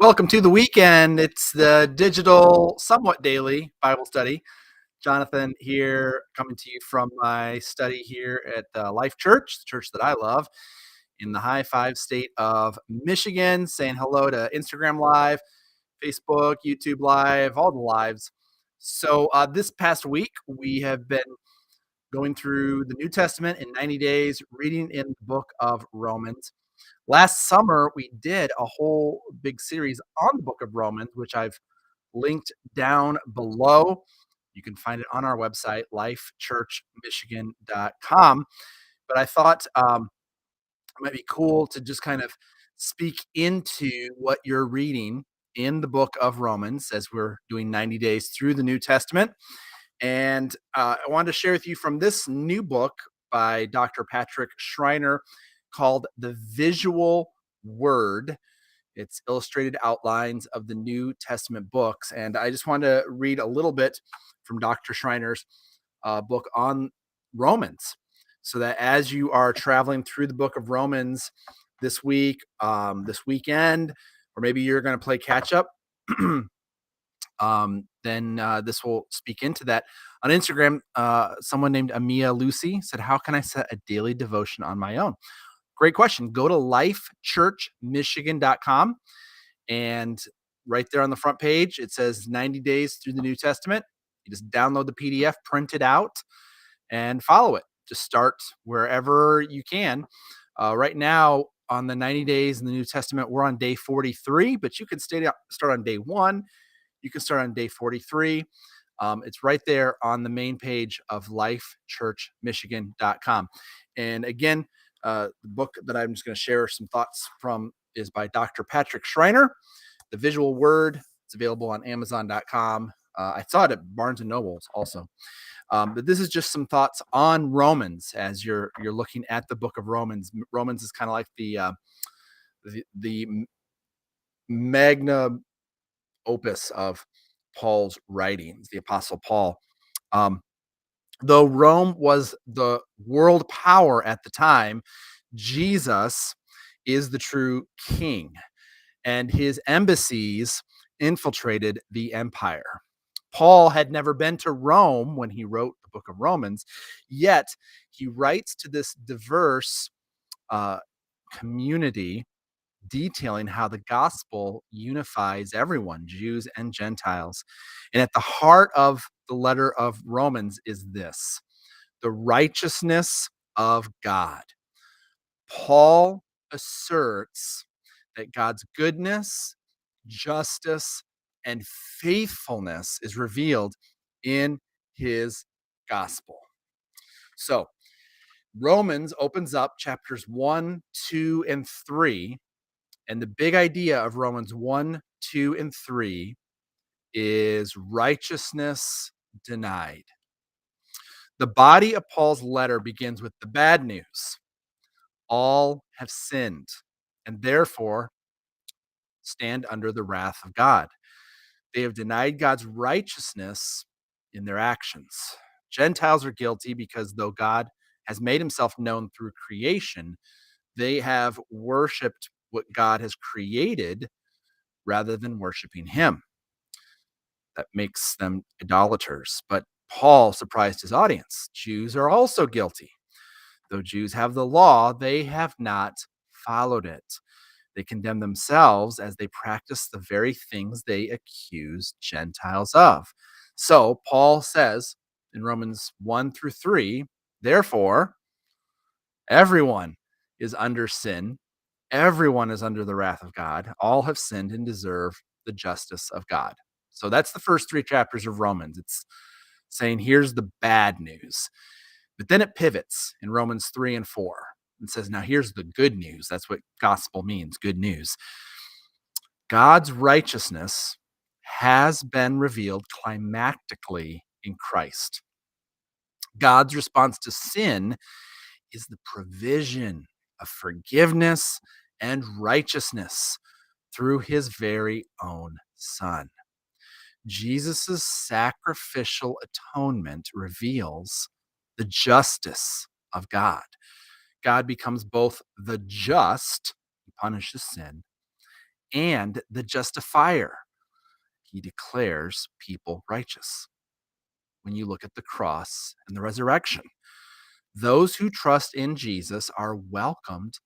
Welcome to the weekend. It's the digital, somewhat daily Bible study. Jonathan here, coming to you from my study here at Life Church, the church that I love, in the high five state of Michigan. Saying hello to Instagram Live, Facebook, YouTube Live, all the lives. So this past week, we have been going through the New Testament in 90 days, reading in the book of Romans. Last summer, we did a whole big series on the book of Romans, which I've linked down below. You can find it on our website, lifechurchmichigan.com. But I thought it might be cool to just kind of speak into what you're reading in the book of Romans as we're doing 90 days through the New Testament. And I wanted to share with you from this new book by Dr. Patrick Schreiner called The Visual Word. It's illustrated outlines of the New Testament books. And I just want to read a little bit from Dr. Schreiner's book on Romans, so that as you are traveling through the book of Romans this week, this weekend, or maybe you're going to play catch up, then this will speak into that. On Instagram, someone named Amia Lucy said, "How can I set a daily devotion on my own?" Great question. Go to lifechurchmichigan.com, and right there on the front page, it says 90 days through the New Testament. You just download the PDF, print it out, and follow it. Just start wherever you can. Right now, on the 90 days in the New Testament, we're on day 43, but you can start on day 1. You can start on day 43. It's right there on the main page of lifechurchmichigan.com. And again, the book that I'm just going to share some thoughts from is by Dr. Patrick Schreiner, The Visual Word. It's available on Amazon.com. I saw it at Barnes & Noble also. But this is just some thoughts on Romans as you're looking at the book of Romans. Romans is kind of like the magna opus of Paul's writings, the Apostle Paul. Though Rome was the world power at the time, Jesus is the true king, and his embassies infiltrated the empire. Paul had never been to Rome when he wrote the book of Romans, yet he writes to this diverse community, detailing how the gospel unifies everyone, Jews and Gentiles. And at the heart of the letter of Romans is this: the righteousness of God. Paul asserts that God's goodness, justice, and faithfulness is revealed in his gospel. So, Romans opens up chapters 1, 2, and 3. And the big idea of Romans 1, 2, and 3 is righteousness denied. The body of Paul's letter begins with the bad news. All have sinned and therefore stand under the wrath of God. They have denied God's righteousness in their actions. Gentiles are guilty because though God has made himself known through creation, they have worshiped what God has created rather than worshiping him. That makes them idolaters. But Paul surprised his audience. Jews are also guilty. Though Jews have the law, they have not followed it. They condemn themselves as they practice the very things they accuse Gentiles of. So Paul says in Romans 1 through 3, therefore, everyone is under sin. Everyone is under the wrath of God. All have sinned and deserve the justice of God. So that's the first 3 chapters of Romans. It's saying, here's the bad news. But then it pivots in Romans 3 and 4 and says, now here's the good news. That's what gospel means, good news. God's righteousness has been revealed climactically in Christ. God's response to sin is the provision of forgiveness and righteousness through his very own Son. Jesus' sacrificial atonement reveals the justice of God. God becomes both the just, he punishes sin, and the justifier. He declares people righteous. When you look at the cross and the resurrection, those who trust in Jesus are welcomed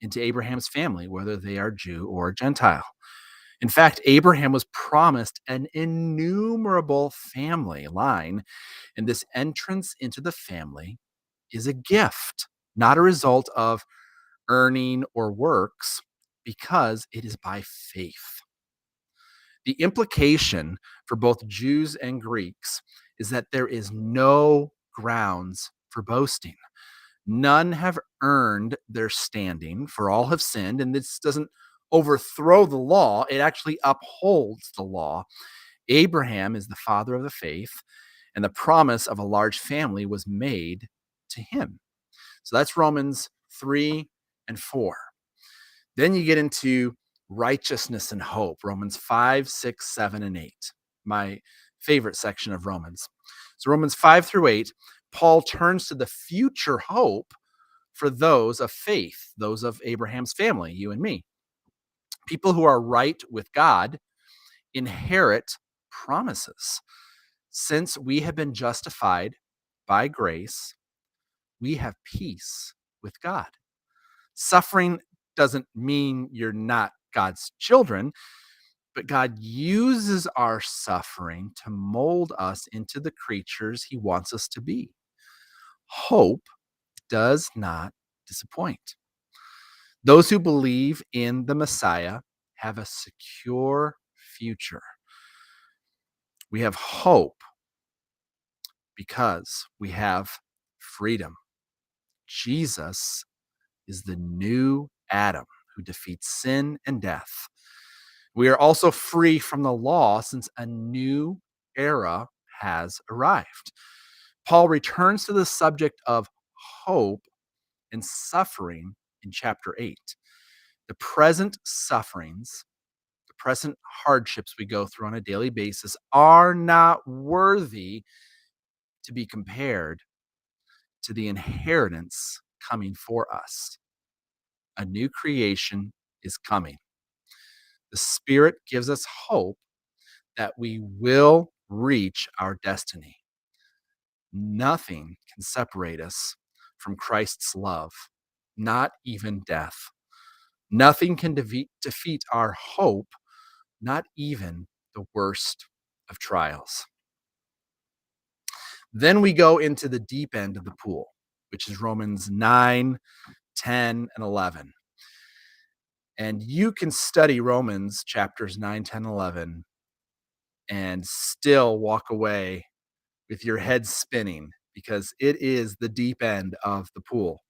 into Abraham's family, whether they are Jew or Gentile. In fact, Abraham was promised an innumerable family line, and this entrance into the family is a gift, not a result of earning or works, because it is by faith. The implication for both Jews and Greeks is that there is no grounds for boasting. None have earned their standing, for all have sinned, and this doesn't overthrow the law, it actually upholds the law. Abraham is the father of the faith, and the promise of a large family was made to him. So that's Romans 3 and 4. Then you get into righteousness and hope, Romans 5, 6, 7, and 8, my favorite section of Romans. So Romans 5 through 8, Paul turns to the future hope for those of faith, those of Abraham's family, you and me. People who are right with God inherit promises. Since we have been justified by grace, we have peace with God. Suffering doesn't mean you're not God's children, but God uses our suffering to mold us into the creatures he wants us to be. Hope does not disappoint. Those who believe in the Messiah have a secure future. We have hope because we have freedom. Jesus is the new Adam who defeats sin and death. We are also free from the law since a new era has arrived. Paul returns to the subject of hope and suffering in chapter 8. The present sufferings, the present hardships we go through on a daily basis are not worthy to be compared to the inheritance coming for us. A new creation is coming. The Spirit gives us hope that we will reach our destiny. Nothing can separate us from Christ's love, not even death. Nothing can defeat our hope, not even the worst of trials. Then we go into the deep end of the pool, which is Romans 9, 10, and 11. And you can study Romans chapters 9, 10, 11 and still walk away with your head spinning because it is the deep end of the pool.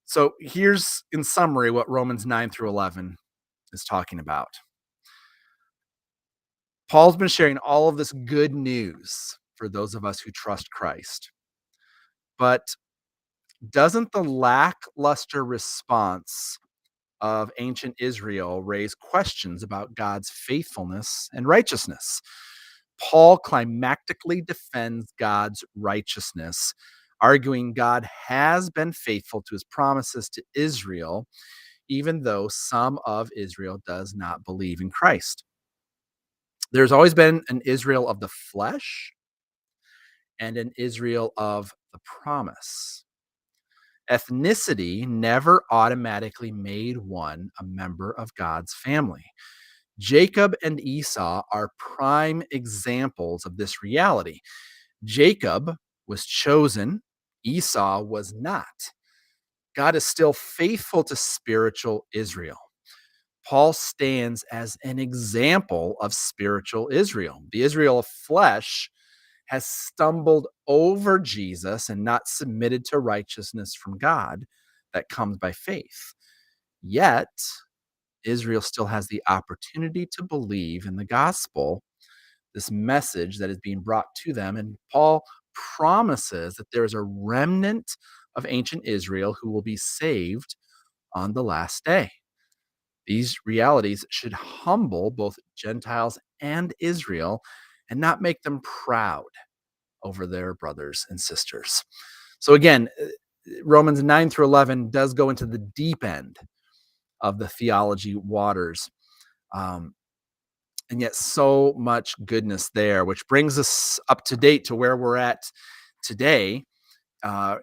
So here's, in summary, what Romans 9 through 11 is talking about. Paul's been sharing all of this good news for those of us who trust Christ. But doesn't the lackluster response of ancient Israel raise questions about God's faithfulness and righteousness? Paul climactically defends God's righteousness, arguing God has been faithful to his promises to Israel, even though some of Israel does not believe in Christ. There's always been an Israel of the flesh and an Israel of the promise. Ethnicity never automatically made one a member of God's family. Jacob and Esau are prime examples of this reality. Jacob was chosen, Esau was not. God is still faithful to spiritual Israel. Paul stands as an example of spiritual Israel. The Israel of flesh has stumbled over Jesus and not submitted to righteousness from God that comes by faith. Yet, Israel still has the opportunity to believe in the gospel, this message that is being brought to them. And Paul promises that there is a remnant of ancient Israel who will be saved on the last day. These realities should humble both Gentiles and Israel and not make them proud over their brothers and sisters. So again, Romans 9 through 11 does go into the deep end of the theology waters. Um, and yet so much goodness there, which brings us up to date to where we're at today, uh,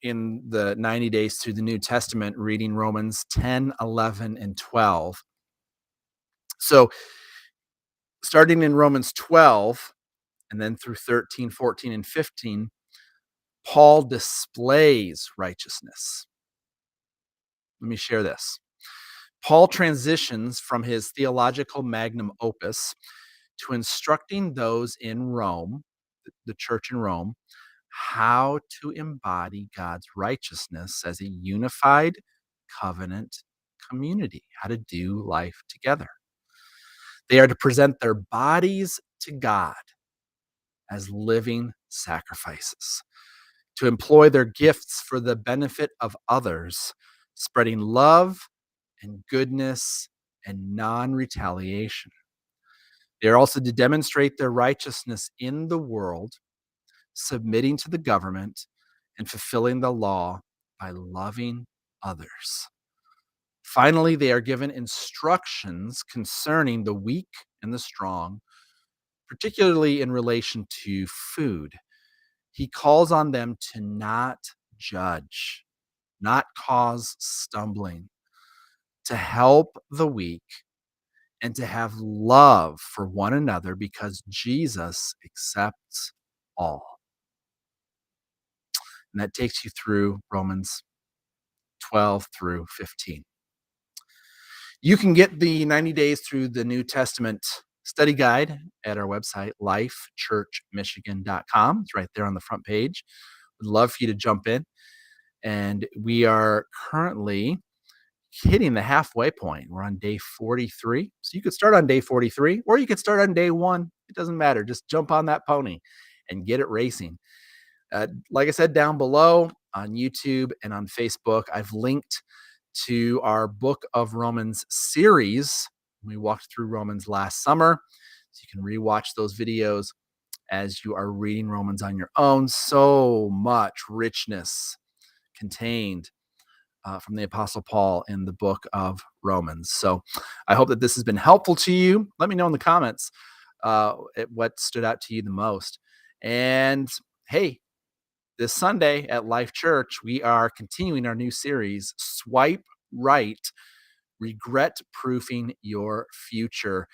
in the 90 days through the New Testament, reading Romans 10, 11, and 12. So starting in Romans 12, and then through 13, 14, and 15, Paul displays righteousness. Let me share this. Paul transitions from his theological magnum opus to instructing those in Rome, the church in Rome, how to embody God's righteousness as a unified covenant community, how to do life together. They are to present their bodies to God as living sacrifices, to employ their gifts for the benefit of others, spreading love and goodness and non retaliation. They are also to demonstrate their righteousness in the world, submitting to the government and fulfilling the law by loving others. Finally, they are given instructions concerning the weak and the strong, particularly in relation to food. He calls on them to not judge, not cause stumbling, to help the weak, and to have love for one another because Jesus accepts all. And that takes you through Romans 12 through 15. You can get the 90 days through the New Testament study guide at our website, lifechurchmichigan.com. It's right there on the front page. We'd love for you to jump in. And we are currently hitting the halfway point. We're on day 43. So you could start on day 43 or you could start on day 1. It doesn't matter. Just jump on that pony and get it racing. Like I said, down below on YouTube and on Facebook, I've linked to our Book of Romans series. We walked through Romans last summer, so you can rewatch those videos as you are reading Romans on your own. So much richness contained from the Apostle Paul in the book of Romans. So I hope that this has been helpful to you. Let me know in the comments what stood out to you the most. And hey, this Sunday at Life Church, we are continuing our new series, Swipe Right, Regret Proofing Your Future.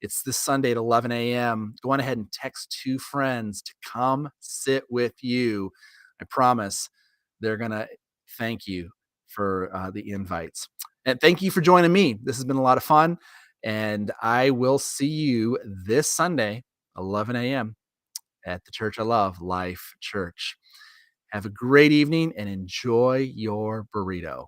It's this Sunday at 11 a.m. Go on ahead and text 2 friends to come sit with you. I promise they're going to thank you for the invites. And thank you for joining me. This has been a lot of fun. And I will see you this Sunday, 11 a.m. at the church I love, Life Church. Have a great evening and enjoy your burrito.